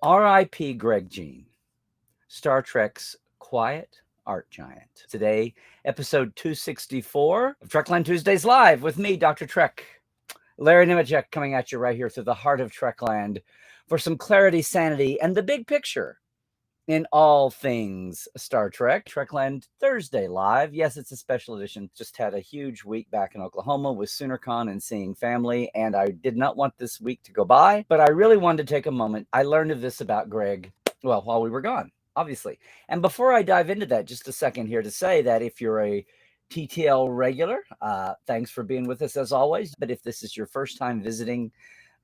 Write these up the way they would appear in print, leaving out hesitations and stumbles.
R.I.P. Greg Jein, Star Trek's quiet art giant. Today, episode 264 of Trekland Tuesdays Live with me, Dr. Trek. Larry Nemecek coming at you right here through the heart of Trekland for some clarity, sanity, and the big picture in all things Star Trek. Trekland Thursday Live. Yes, it's a special edition. Just had a huge week back in Oklahoma with SoonerCon and seeing family, and I did not want this week to go by, but I really wanted to take a moment. I learned of this about Greg, well, while we were gone, obviously. And before I dive into that, just a second here to say that if you're a TTL regular, thanks for being with us as always. But if this is your first time visiting,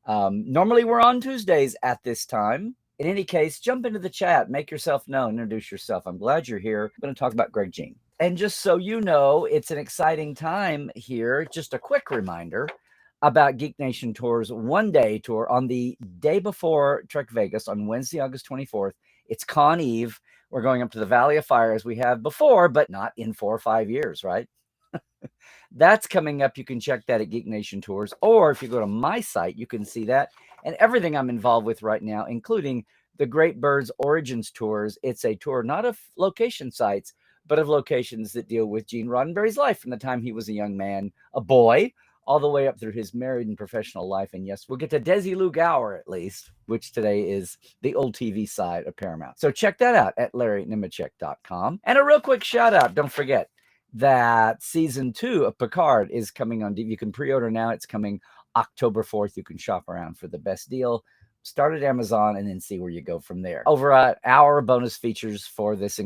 normally we're on Tuesdays at this time. In any case, jump into the chat, make yourself known, introduce yourself. I'm glad you're here. I'm going to talk about Greg Jein. And just so you know, it's an exciting time here. Just a quick reminder about Geek Nation Tour's one-day tour on the day before Trek Vegas on Wednesday, August 24th. It's Con Eve. We're going up to the Valley of Fire as we have before, but not in 4 or 5 years, right? That's coming up. You can check that at Geek Nation Tours, or if you go to my site, you can see that and everything I'm involved with right now, including the Great Birds Origins Tours. It's a tour not of location sites, but of locations that deal with Gene Roddenberry's life from the time he was a young man, a boy, all the way up through his married and professional life. And yes, we'll get to Desilu Gower at least, which today is the old TV side of Paramount. So check that out at LarryNemecek.com. And a real quick shout out, don't forget that season 2 of Picard is coming on DVD. You can pre-order now. It's coming October 4th. You can shop around for the best deal. Start at Amazon and then see where you go from there. Over an hour bonus features for this.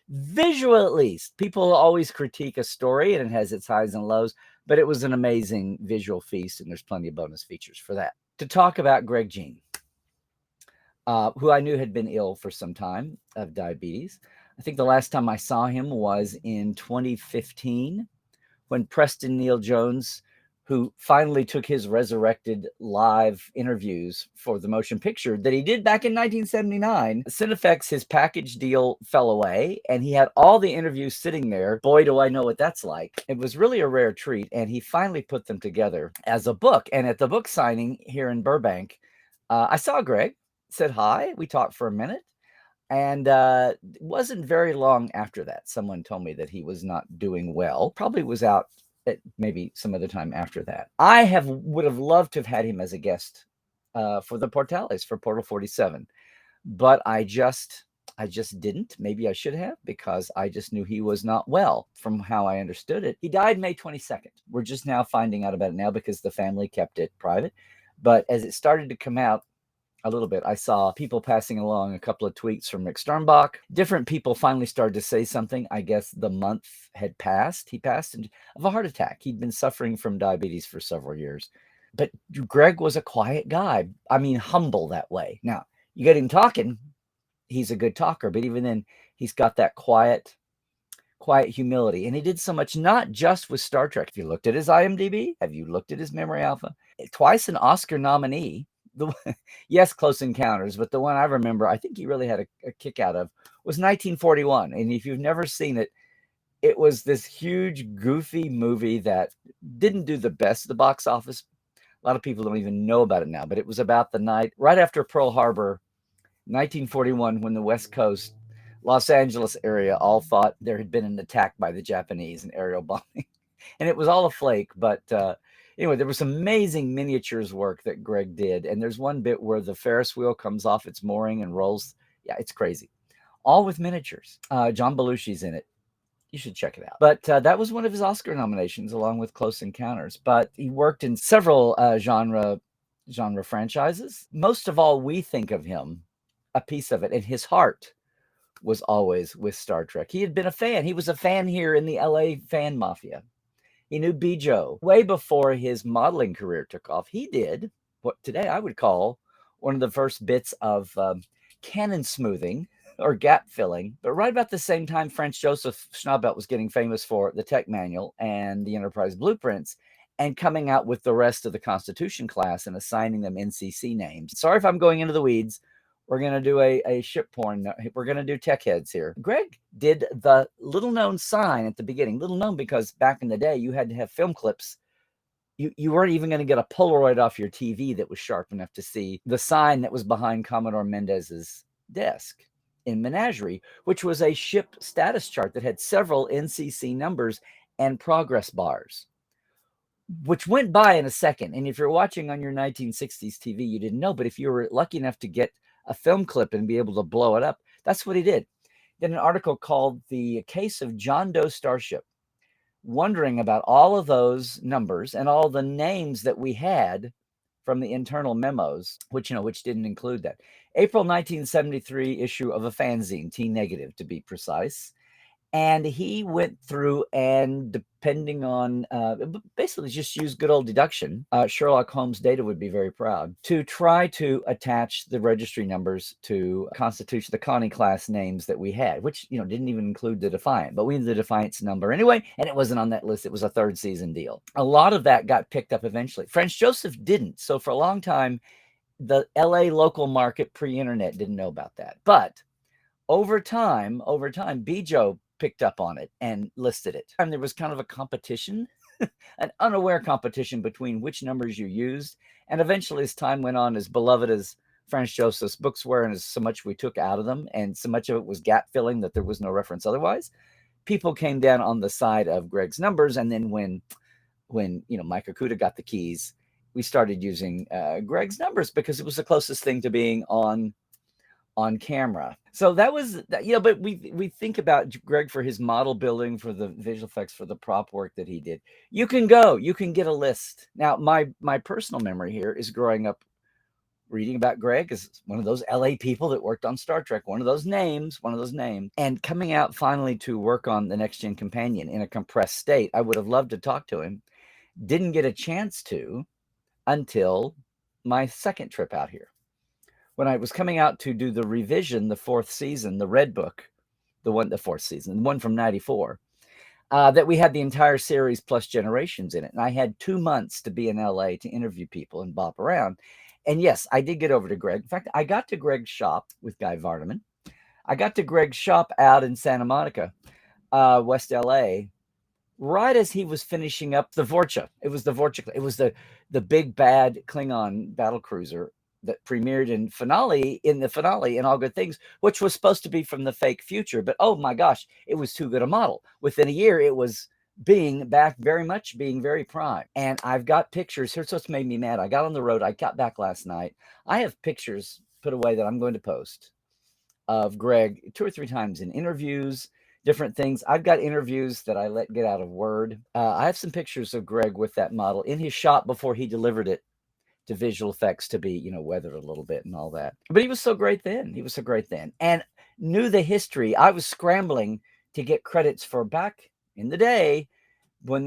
Visual, at least. People always critique a story and it has its highs and lows, but it was an amazing visual feast and there's plenty of bonus features for that. To talk about Greg Jein, who I knew had been ill for some time of diabetes. I think the last time I saw him was in 2015 when Preston Neil Jones, who finally took his resurrected live interviews for the motion picture that he did back in 1979. Cinefex, his package deal fell away, and he had all the interviews sitting there. Boy, do I know what that's like. It was really a rare treat, and he finally put them together as a book. And at the book signing here in Burbank, I saw Greg, said hi. We talked for a minute. And it wasn't very long after that, someone told me that he was not doing well. Probably was out at maybe some other time after that. I would have loved to have had him as a guest for the Portales, for Portal 47. But I just didn't. Maybe I should have, because I just knew he was not well from how I understood it. He died May 22nd. We're just now finding out about it now because the family kept it private. But as it started to come out, a little bit, I saw people passing along a couple of tweets from Rick Sternbach. Different people finally started to say something. I guess the month had passed. He passed of a heart attack. He'd been suffering from diabetes for several years. But Greg was a quiet guy. I mean, humble that way. Now, you get him talking, he's a good talker, but even then, he's got that quiet humility. And he did so much, not just with Star Trek. If you looked at his IMDb, have you looked at his Memory Alpha? Twice an Oscar nominee. Yes, Close Encounters, but the one I remember, I think he really had a kick out of, was 1941. And if you've never seen it, it was this huge, goofy movie that didn't do the best at the box office. A lot of people don't even know about it now, but it was about the night right after Pearl Harbor, 1941, when the West Coast, Los Angeles area all thought there had been an attack by the Japanese, an aerial bombing. And it was all a flake, but anyway, there was some amazing miniatures work that Greg did. And there's one bit where the Ferris wheel comes off its mooring and rolls. Yeah, it's crazy. All with miniatures. John Belushi's in it. You should check it out. But that was one of his Oscar nominations, along with Close Encounters. But he worked in several genre franchises. Most of all, we think of him, a piece of it, and his heart was always with Star Trek. He had been a fan. He was a fan here in the LA fan mafia. He knew Bijo way before his modeling career took off. He did what today I would call one of the first bits of canon smoothing or gap filling. But right about the same time, Franz Joseph Schnabelt was getting famous for the Tech Manual and the Enterprise Blueprints, and coming out with the rest of the Constitution class and assigning them NCC names. Sorry if I'm going into the weeds. We're going to do a ship porn. We're going to do tech heads here. Greg did the little known sign at the beginning. Little known because back in the day, you had to have film clips you weren't even going to get a Polaroid off your TV that was sharp enough to see the sign that was behind Commodore Mendez's desk in Menagerie, which was a ship status chart that had several NCC numbers and progress bars, which went by in a second. And if you're watching on your 1960s TV, you didn't know. But if you were lucky enough to get a film clip and be able to blow it up, that's what he did. Then an article called The Case of John Doe Starship, wondering about all of those numbers and all the names that we had from the internal memos, which didn't include that. April 1973 issue of a fanzine, T Negative to be precise. And he went through and, depending on, basically just use good old deduction. Sherlock Holmes data would be very proud to try to attach the registry numbers to Constitution, the Connie class names that we had, which, didn't even include the Defiant, but we needed the Defiant's number anyway, and it wasn't on that list. It was a third season deal. A lot of that got picked up eventually. Franz Joseph didn't. So for a long time, the LA local market pre-internet didn't know about that. But over time, Bijo picked up on it and listed it. And there was kind of a competition, an unaware competition between which numbers you used. And eventually, as time went on, as beloved as Franz Joseph's books were, and as so much we took out of them, and so much of it was gap filling that there was no reference otherwise, people came down on the side of Greg's numbers. And then when Mike Okuda got the keys, we started using Greg's numbers because it was the closest thing to being on camera. So that was, but we think about Greg for his model building, for the visual effects, for the prop work that he did. You can get a list. Now, my personal memory here is growing up reading about Greg as one of those LA people that worked on Star Trek, one of those names, and coming out finally to work on the Next Gen Companion in a compressed state. I would have loved to talk to him. Didn't get a chance to until my second trip out here. When I was coming out to do the revision, the fourth season, the Red Book, the fourth season, the one from 94, that we had the entire series plus Generations in it. And I had 2 months to be in LA to interview people and bop around. And yes, I did get over to Greg. In fact, I got to Greg's shop with Guy Vardaman. I got to Greg's shop out in Santa Monica, West LA, right as he was finishing up the Vorcha. It was the Vorcha. It was the big bad Klingon battle cruiser that premiered in the finale in All Good Things, which was supposed to be from the fake future. But oh my gosh, it was too good a model. Within a year, it was being very prime. And I've got pictures. Here's what's made me mad. I got on the road. I got back last night. I have pictures put away that I'm going to post of Greg 2 or 3 times in interviews, different things. I've got interviews that I let get out of Word. I have some pictures of Greg with that model in his shop before he delivered it to visual effects to be, weathered a little bit and all that. But he was so great then. And knew the history. I was scrambling to get credits for back in the day when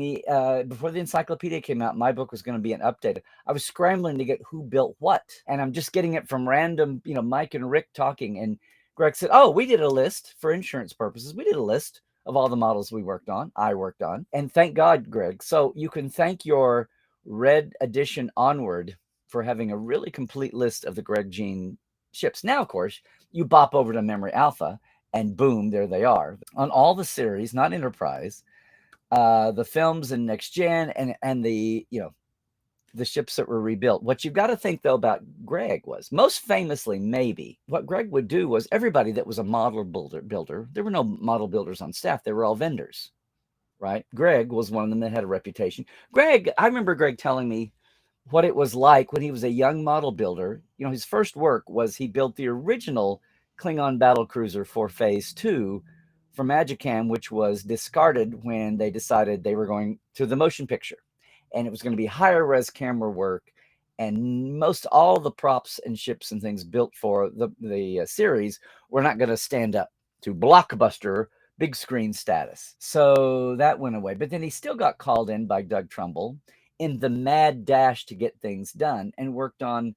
before the encyclopedia came out, my book was going to be an update. I was scrambling to get who built what. And I'm just getting it from random, Mike and Rick talking. And Greg said, oh, we did a list for insurance purposes. We did a list of all the models I worked on. And thank God, Greg. So you can thank your Red Edition Onward for having a really complete list of the Greg Jein ships. Now, of course, you bop over to Memory Alpha, and boom, there they are. On all the series, not Enterprise, the films and Next Gen, and the ships that were rebuilt. What you've got to think, though, about Greg was, most famously, maybe, what Greg would do was everybody that was a model builder, there were no model builders on staff. They were all vendors, right? Greg was one of them that had a reputation. I remember Greg telling me what it was like when he was a young model builder. His first work was he built the original Klingon battle cruiser for Phase 2 for Magicam, which was discarded when they decided they were going to the motion picture. And it was going to be higher res camera work. And most all the props and ships and things built for the series were not going to stand up to blockbuster big screen status. So that went away. But then he still got called in by Doug Trumbull in the mad dash to get things done, and worked on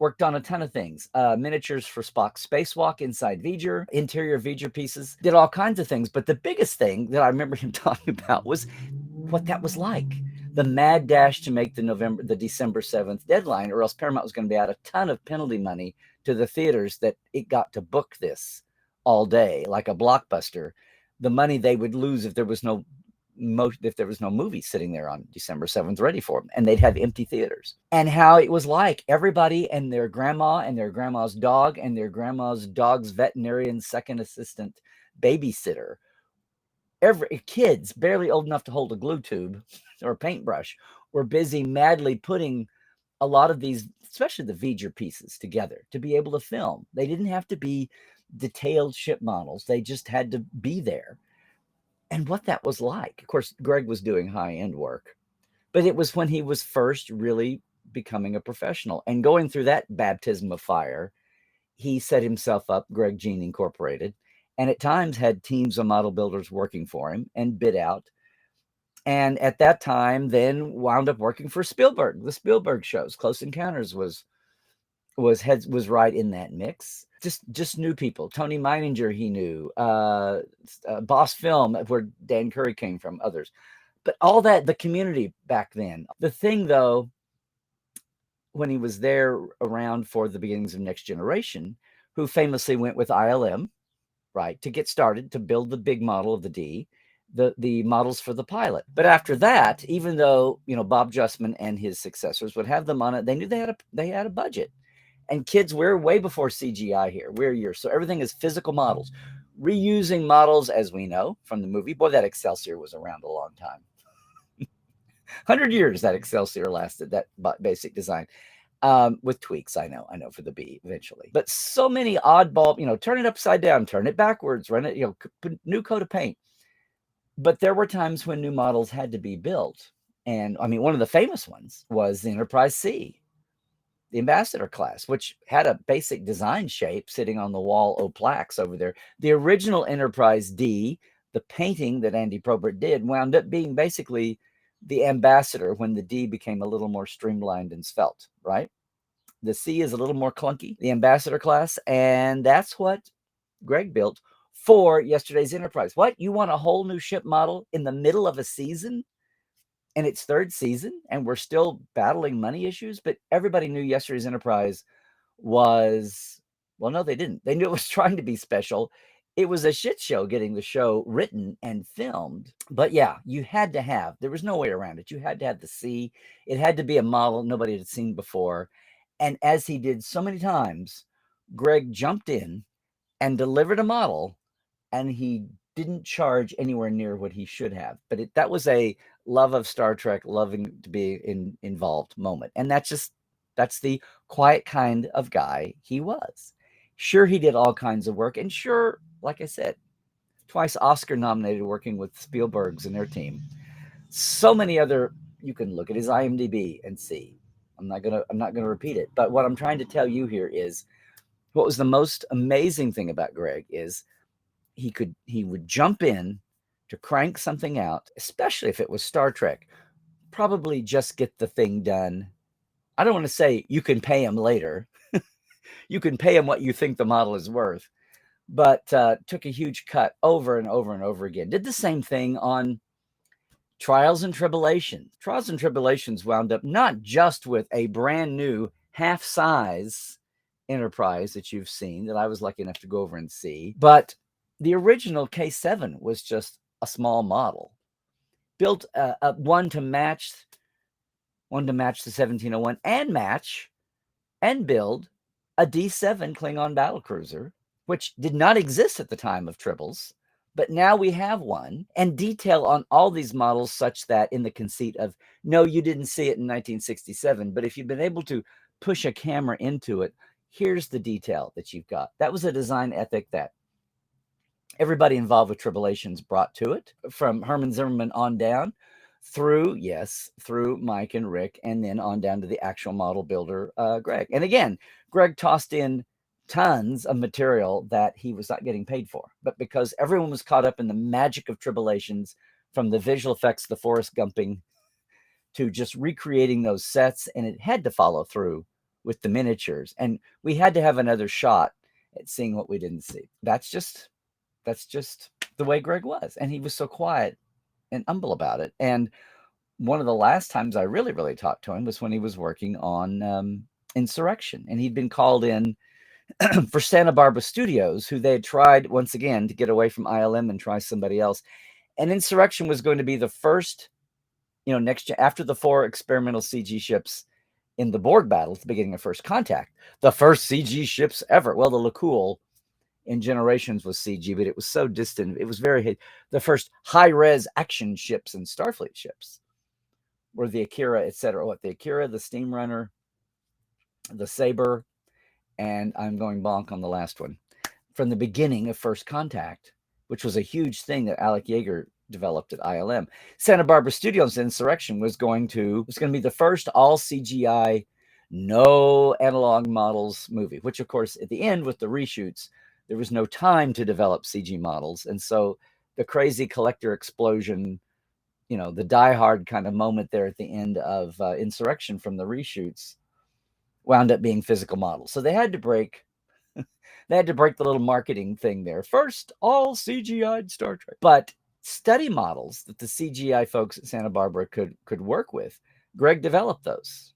a ton of things. Miniatures for Spock's spacewalk inside V'ger, interior V'ger pieces, did all kinds of things. But the biggest thing that I remember him talking about was what that was like. The mad dash to make the December 7th deadline, or else Paramount was going to be out a ton of penalty money to the theaters that it got to book this all day, like a blockbuster. The money they would lose if there was no if there was no movie sitting there on December 7th ready for them, and they'd have empty theaters. And how it was like everybody and their grandma and their grandma's dog and their grandma's dog's veterinarian second assistant babysitter, every kids barely old enough to hold a glue tube or a paintbrush were busy madly putting a lot of these, especially the V'ger pieces, together to be able to film. They didn't have to be detailed ship models. They just had to be there. And what that was like. Of course, Greg was doing high-end work, but it was when he was first really becoming a professional and going through that baptism of fire. He set himself up, Greg Jein Incorporated, and at times had teams of model builders working for him and bid out. And at that time, then wound up working for Spielberg. The Spielberg shows, Close Encounters was right in that mix. Just new people. Tony Meininger, he knew. Boss Film, where Dan Curry came from, others. But all that, the community back then. The thing, though, when he was there around for the beginnings of Next Generation, who famously went with ILM, right, to get started, to build the big model of the D, the models for the pilot. But after that, even though, Bob Justman and his successors would have them on it, they knew they had a budget. And kids, we're way before CGI here. We're years. So everything is physical models. Reusing models, as we know from the movie. Boy, that Excelsior was around a long time. 100 years that Excelsior lasted, that basic design. With tweaks, I know, for the B eventually. But so many oddball, turn it upside down, turn it backwards, run it, put new coat of paint. But there were times when new models had to be built. And one of the famous ones was the Enterprise C, the Ambassador class, which had a basic design shape sitting on the wall of plaques over there. The original Enterprise D, the painting that Andy Probert did, wound up being basically the Ambassador when the D became a little more streamlined and svelte, right? The C is a little more clunky, the Ambassador class, and that's what Greg built for yesterday's Enterprise. What? You want a whole new ship model in the middle of a season? In its third season, and we're still battling money issues, but everybody knew yesterday's Enterprise was, well, no, they didn't. They knew it was trying to be special. It was a shit show getting the show written and filmed. But yeah, you had to have, there was no way around it. You had to have the C. It had to be a model nobody had seen before. And as he did so many times, Greg jumped in and delivered a model, and he didn't charge anywhere near what he should have. But that was a love of Star Trek, loving to be involved moment. And that's the quiet kind of guy he was. Sure, he did all kinds of work. And sure, like I said, twice Oscar nominated working with Spielberg's and their team. So many other, you can look at his IMDb and see. I'm not gonna repeat it. But what I'm trying to tell you here is what was the most amazing thing about Greg is he would jump in to crank something out, especially if it was Star Trek, probably just get the thing done. I don't want to say you can pay him later. You can pay him what you think the model is worth, but took a huge cut over and over and over again. Did the same thing on Trials and Tribulations. Trials and Tribulations wound up not just with a brand new half-size Enterprise that you've seen, that I was lucky enough to go over and see, but the original K7 was just a small model, built one to match the 1701 and build a D7 Klingon battlecruiser, which did not exist at the time of Tribbles, but now we have one, and detail on all these models such that in the conceit of, no, you didn't see it in 1967, but if you've been able to push a camera into it, here's the detail that you've got. That was a design ethic that everybody involved with Tribulations brought to it, from Herman Zimmerman on down, through Mike and Rick, and then on down to the actual model builder, Greg. And again, Greg tossed in tons of material that he was not getting paid for, but because everyone was caught up in the magic of Tribulations, from the visual effects, the Forrest Gumping, to just recreating those sets, and it had to follow through with the miniatures, and we had to have another shot at seeing what we didn't see. That's just the way Greg was, and he was so quiet and humble about it. And one of the last times I really, really talked to him was when he was working on Insurrection, and he'd been called in for Santa Barbara Studios, who they had tried once again to get away from ILM and try somebody else. And Insurrection was going to be the first, after the 4 experimental CG ships in the Borg battle at the beginning of First Contact, the first CG ships ever. Well, the LeCoultre in Generations was CG, but it was so distant. It was the first high-res action ships and Starfleet ships were the Akira, etc. The Akira, the Steamrunner, the Saber, and I'm going bonk on the last one. From the beginning of First Contact, which was a huge thing that Alec Yeager developed at ILM. Santa Barbara Studios Insurrection was going to be the first all CGI, no analog models movie, which of course at the end with the reshoots, there was no time to develop CG models. And so the crazy collector explosion, the Die Hard kind of moment there at the end of Insurrection from the reshoots wound up being physical models. So they had to break the little marketing thing there. First, all CGI'd Star Trek. But study models that the CGI folks at Santa Barbara could work with, Greg developed those.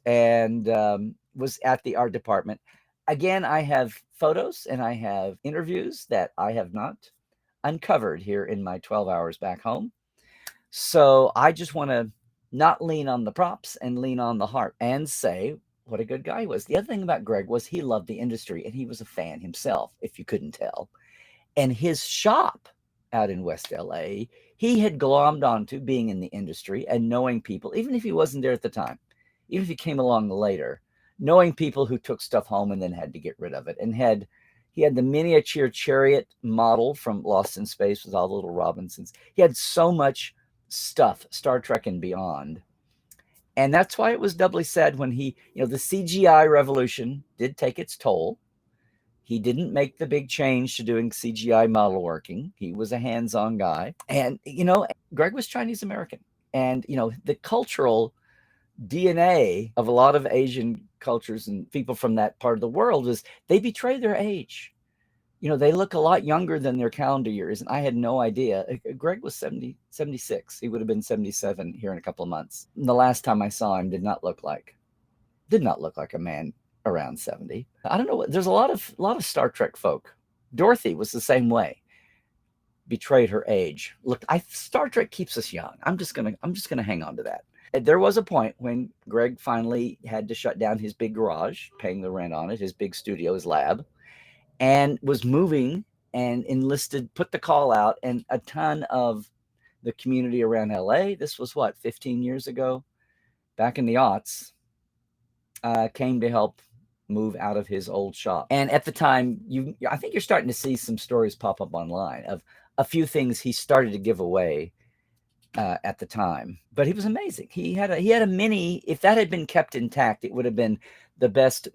And was at the art department. Again, I have photos and I have interviews that I have not uncovered here in my 12 hours back home. So I just want to not lean on the props and lean on the heart and say what a good guy he was. The other thing about Greg was he loved the industry and he was a fan himself, if you couldn't tell. And his shop out in West LA, he had glommed onto being in the industry and knowing people, even if he wasn't there at the time, even if he came along later, knowing people who took stuff home and then had to get rid of it. And he had the miniature chariot model from Lost in Space with all the little Robinsons. He had so much stuff, Star Trek and beyond. And that's why it was doubly sad when the CGI revolution did take its toll. He didn't make the big change to doing CGI model working. He was a hands-on guy. And, Greg was Chinese American. And, the cultural DNA of a lot of Asian cultures and people from that part of the world is they betray their age. They look a lot younger than their calendar years. And I had no idea. Greg was 76. He would have been 77 here in a couple of months. And the last time I saw him did not look like a man around 70. I don't know. There's a lot of Star Trek folk. Dorothy was the same way. Betrayed her age. Look, Star Trek keeps us young. I'm just gonna hang on to that. There was a point when Greg finally had to shut down his big garage, paying the rent on it, his big studio, his lab, and was moving and put the call out, and a ton of the community around LA, this was 15 years ago, back in the aughts, came to help move out of his old shop. And at the time, I think you're starting to see some stories pop up online of a few things he started to give away at the time. But he was amazing. He had a mini. If that had been kept intact, it would have been the best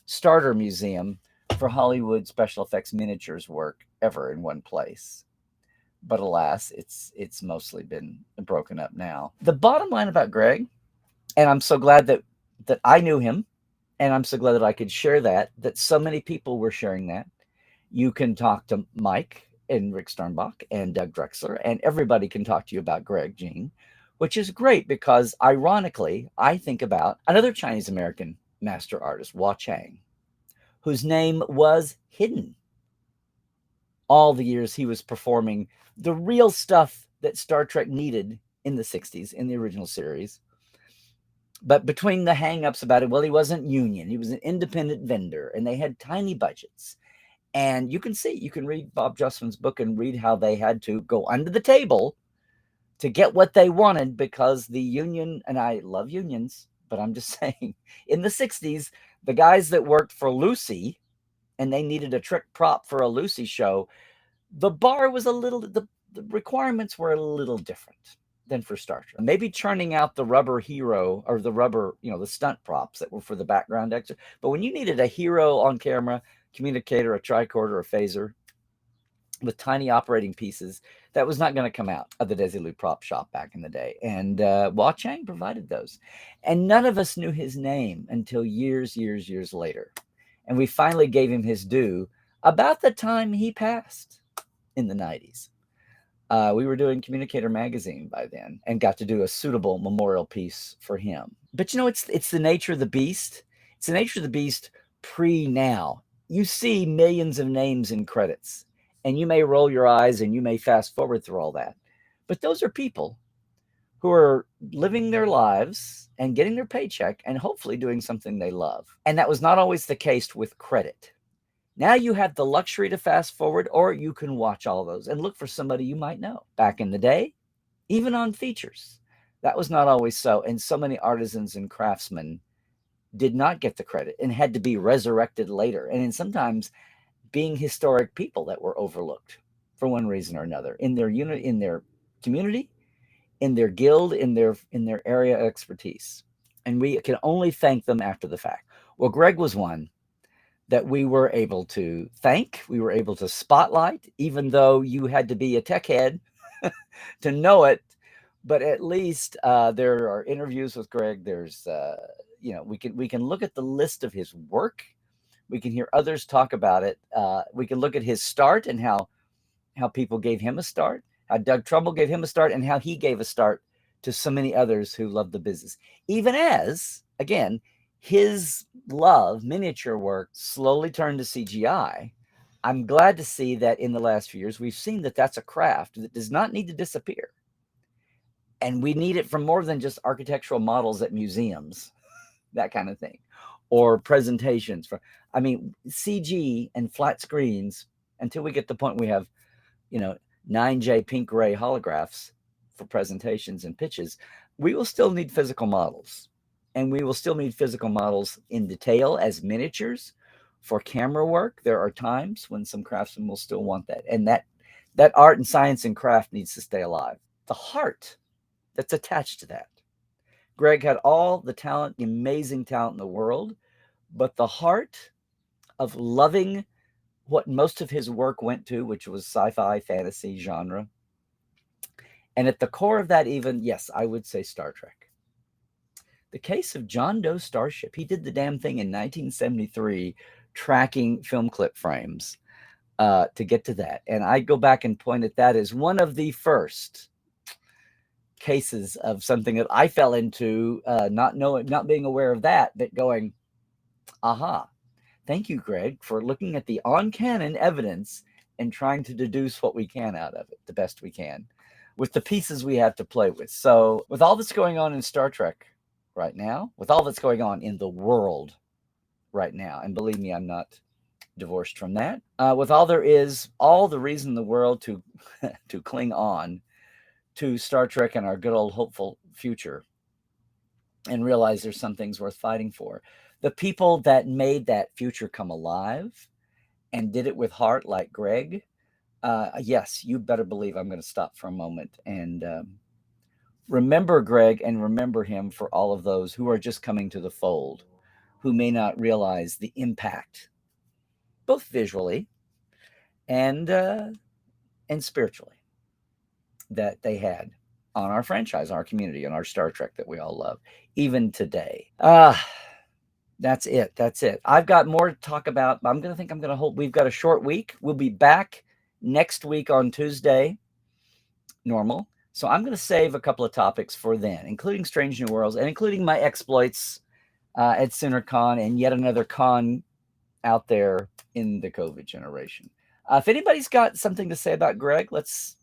starter museum for Hollywood special effects miniatures work ever in one place. But alas, it's mostly been broken up now. The bottom line about Greg, and I'm so glad that I knew him, and I'm so glad that I could share that so many people were sharing that. You can talk to Mike and Rick Sternbach and Doug Drexler, and everybody can talk to you about Greg Jein, which is great because, ironically, I think about another Chinese-American master artist, Hua Chang, whose name was hidden all the years he was performing the real stuff that Star Trek needed in the 60s, in the original series. But between the hang-ups about it, well, he wasn't union. He was an independent vendor, and they had tiny budgets. And you can read Bob Justman's book and read how they had to go under the table to get what they wanted because the union, and I love unions, but I'm just saying, in the 60s, the guys that worked for Lucy, and they needed a trick prop for a Lucy show, the bar was the requirements were a little different than for Star Trek. Maybe churning out the rubber hero or the rubber, the stunt props that were for the background extra. But when you needed a hero on camera, communicator, a tricorder, a phaser with tiny operating pieces, that was not going to come out of the Desilu prop shop back in the day. And Hua Chang provided those. And none of us knew his name until years later. And we finally gave him his due about the time he passed in the 90s. We were doing Communicator magazine by then and got to do a suitable memorial piece for him. But it's the nature of the beast. It's the nature of the beast pre-now. You see millions of names in credits. And you may roll your eyes and you may fast forward through all that. But those are people who are living their lives and getting their paycheck and hopefully doing something they love. And that was not always the case with credit. Now you have the luxury to fast forward, or you can watch all those and look for somebody you might know. Back in the day, even on features, that was not always so. And so many artisans and craftsmen did not get the credit and had to be resurrected later. And sometimes being historic people that were overlooked for one reason or another in their unit, in their community, in their guild, in their area of expertise. And we can only thank them after the fact. Well, Greg was one that we were able to thank, we were able to spotlight, even though you had to be a tech head to know it. But at least there are interviews with Greg. There's, we can look at the list of his work. We can hear others talk about it. We can look at his start and how people gave him a start, how Doug Trumbull gave him a start, and how he gave a start to so many others who love the business. Even as, again, his love, miniature work, slowly turned to CGI. I'm glad to see that in the last few years, we've seen that that's a craft that does not need to disappear. And we need it for more than just architectural models at museums, that kind of thing, or presentations. CG and flat screens, until we get to the point we have, 9J pink gray holographs for presentations and pitches, we will still need physical models. And we will still need physical models in detail as miniatures for camera work. There are times when some craftsmen will still want that. And that art and science and craft needs to stay alive. The heart that's attached to that. Greg had all the talent, the amazing talent in the world, but the heart of loving what most of his work went to, which was sci-fi, fantasy genre. And at the core of that, even, yes, I would say Star Trek. The case of John Doe Starship, he did the damn thing in 1973, tracking film clip frames to get to that. And I go back and point at that as one of the first cases of something that I fell into, not being aware of that going, aha. Thank you, Greg, for looking at the on-canon evidence and trying to deduce what we can out of it, the best we can, with the pieces we have to play with. So with all that's going on in Star Trek right now, with all that's going on in the world right now, and believe me, I'm not divorced from that, with all there is, all the reason in the world to to cling on to Star Trek and our good old hopeful future and realize there's some things worth fighting for. The people that made that future come alive and did it with heart, like Greg, yes, you better believe I'm going to stop for a moment and remember Greg and remember him for all of those who are just coming to the fold, who may not realize the impact, both visually and spiritually, that they had on our franchise, our community, and our Star Trek that we all love, even today. That's it. I've got more to talk about. We've got a short week. We'll be back next week on Tuesday, normal. So I'm going to save a couple of topics for then, including Strange New Worlds and including my exploits at SoonerCon and yet another con out there in the COVID generation. If anybody's got something to say about Greg, let's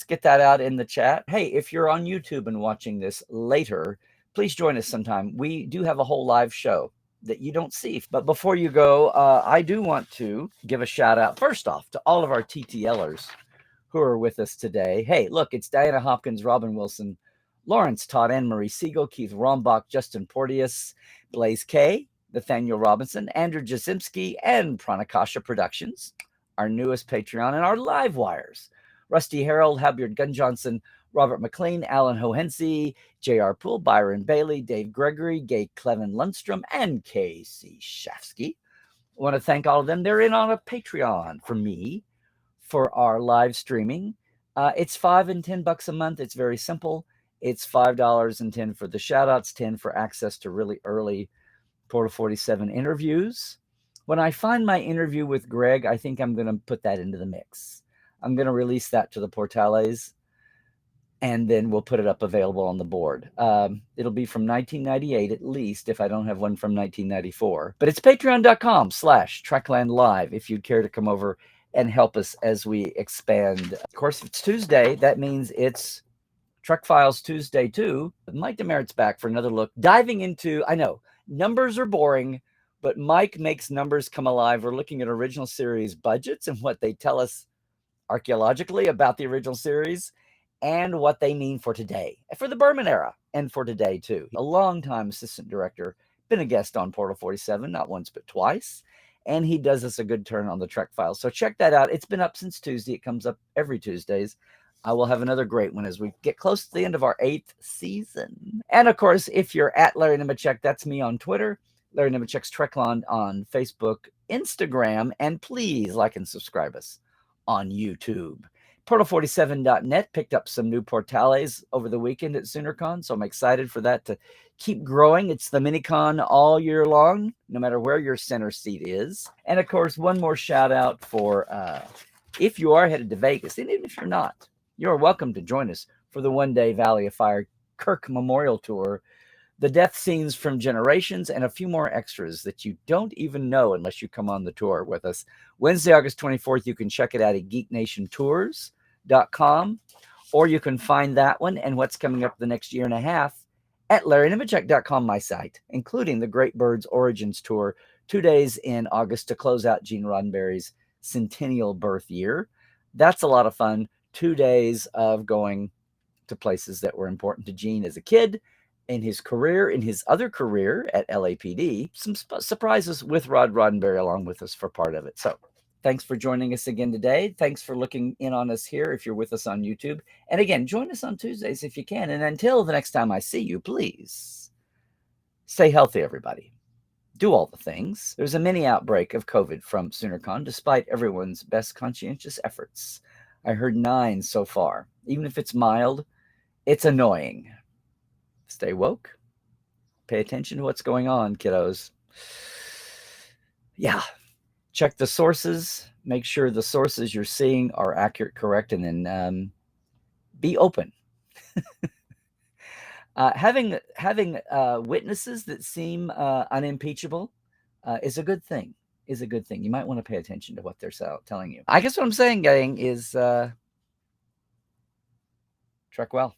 get that out in the chat. Hey, if you're on YouTube and watching this later, please join us sometime. We do have a whole live show that you don't see. But before you go, I do want to give a shout out, first off, to all of our TTLers who are with us today. Hey, look, it's Diana Hopkins, Robin Wilson, Lawrence Todd, Anne-Marie Siegel, Keith Rombach, Justin Porteous, Blaze K, Nathaniel Robinson, Andrew Jasimski, and Pranakasha Productions, our newest Patreon, and our live wires. Rusty Harold, Habyard Gunn Johnson, Robert McLean, Alan Hohense, J.R. Poole, Byron Bailey, Dave Gregory, Gay Clevin Lundstrom, and K.C. Shafsky. I want to thank all of them. They're in on a Patreon for me for our live streaming. It's $5 and $10 a month. It's very simple. It's $5 and $10 for the shout-outs, $10 for access to really early Portal 47 interviews. When I find my interview with Greg, I think I'm going to put that into the mix. I'm going to release that to the Portales, and then we'll put it up available on the board. It'll be from 1998 at least, if I don't have one from 1994. But it's patreon.com/Trekland Live if you'd care to come over and help us as we expand. Of course, if it's Tuesday, that means it's Trek Files Tuesday too. Mike Demerit's back for another look, diving into, I know, numbers are boring, but Mike makes numbers come alive. We're looking at original series budgets and what they tell us archaeologically about the original series and what they mean for today, for the Berman era, and for today too. A longtime assistant director, been a guest on Portal 47, not once but twice, and he does us a good turn on the Trek Files. So check that out. It's been up since Tuesday. It comes up every Tuesdays. I will have another great one as we get close to the end of our 8th season. And of course, if you're at Larry Nemecek, that's me on Twitter, Larry Nemecek's Trekland on Facebook, Instagram, and please like and subscribe us on YouTube. Portal47.net picked up some new portales over the weekend at SoonerCon, so I'm excited for that to keep growing. It's the mini-con all year long, no matter where your center seat is. And of course, one more shout out for if you are headed to Vegas, and even if you're not, you're welcome to join us for the one-day Valley of Fire Kirk Memorial Tour, the death scenes from Generations, and a few more extras that you don't even know unless you come on the tour with us. Wednesday, August 24th, you can check it out at geeknationtours.com, or you can find that one and what's coming up the next year and a half at larrynemecek.com, my site, including the Great Birds Origins Tour, 2 days in August to close out Gene Roddenberry's centennial birth year. That's a lot of fun. 2 days of going to places that were important to Gene as a kid, in his career, in his other career at LAPD, some surprises with Roddenberry along with us for part of it. So thanks for joining us again today. Thanks for looking in on us here if you're with us on YouTube. And again, join us on Tuesdays if you can. And until the next time I see you, please stay healthy, everybody. Do all the things. There's a mini outbreak of COVID from SoonerCon, despite everyone's best conscientious efforts. I heard 9 so far. Even if it's mild, it's annoying. Stay woke. Pay attention to what's going on, kiddos. Yeah. Check the sources. Make sure the sources you're seeing are accurate, correct, and then be open. Having witnesses that seem unimpeachable is a good thing. You might want to pay attention to what they're telling you. I guess what I'm saying, gang, is trek well.